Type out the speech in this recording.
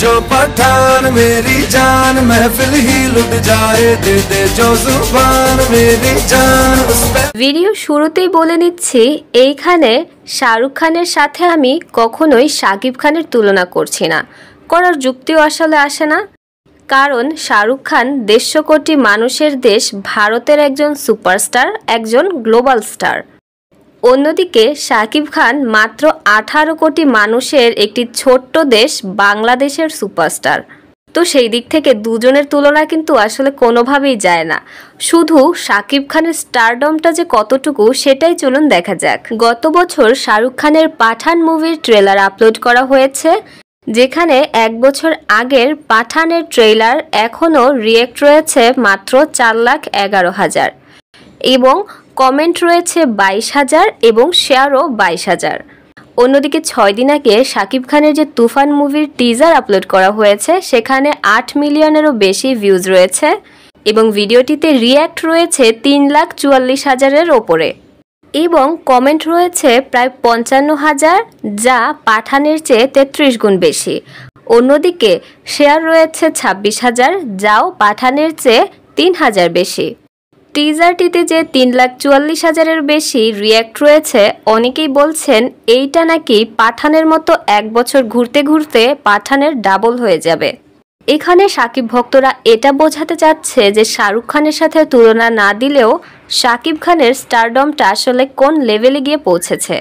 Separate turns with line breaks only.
जो पठान मेरी जान महफिल ही लुट जाए दे दे जो जुबान मेरी जान उस पे।
ভিডিও শুরুতেই বলে নিচ্ছি এইখানে শাহরুখ খানের সাথে আমি কখনোই শাকিব খানের তুলনা করছি না, করার যুক্তিও আসলে আসে না। কারণ শাহরুখ খান 150 কোটি মানুষের দেশ ভারতের একজন সুপারস্টার, একজন গ্লোবাল স্টার। অন্যদিকে শাকিব খান মাত্র 18 কোটি মানুষের একটি ছোট্ট দেশ বাংলাদেশের সুপারস্টার। তো সেই দিক থেকে দুজনের তুলনা কিন্তু আসলে কোনোভাবেই যায় না। শুধু শাকিব খানের স্টারডমটা যে কতটুকু সেটাই চলুন দেখা যাক। গত বছর শাহরুখ খানের পাঠান মুভির ট্রেলার আপলোড করা হয়েছে, যেখানে 1 বছর আগের পাঠানের ট্রেলার এখনও রিয়েক্ট রয়েছে মাত্র 4,11,000 এবং কমেন্ট রয়েছে 22,000 এবং শেয়ারও 22,000। অন্যদিকে 6 দিন আগে শাকিব খানের যে তুফান মুভির টিজার আপলোড করা হয়েছে সেখানে 8 মিলিয়নেরও বেশি ভিউজ রয়েছে এবং ভিডিওটিতে রিয়্যাক্ট রয়েছে 3,44,000-এর ওপরে এবং কমেন্ট রয়েছে প্রায় 55,000, যা পাঠানের চেয়ে 33 গুণ বেশি। অন্যদিকে শেয়ার রয়েছে 26,000, যাও পাঠানের চেয়ে 3,000 বেশি। টিজারটিতে যে 3,44,000-এর বেশি রিয়্যাক্ট রয়েছে, অনেকেই বলছেন এইটা নাকি পাঠানের মতো 1 বছর ঘুরতে ঘুরতে পাঠানের ডাবল হয়ে যাবে। এখানে শাকিব ভক্তরা এটা বোঝাতে চাচ্ছে যে শাহরুখ খানের সাথে তুলনা না দিলেও শাকিব খানের স্টারডমটা আসলে কোন লেভেলে গিয়ে পৌঁছেছে।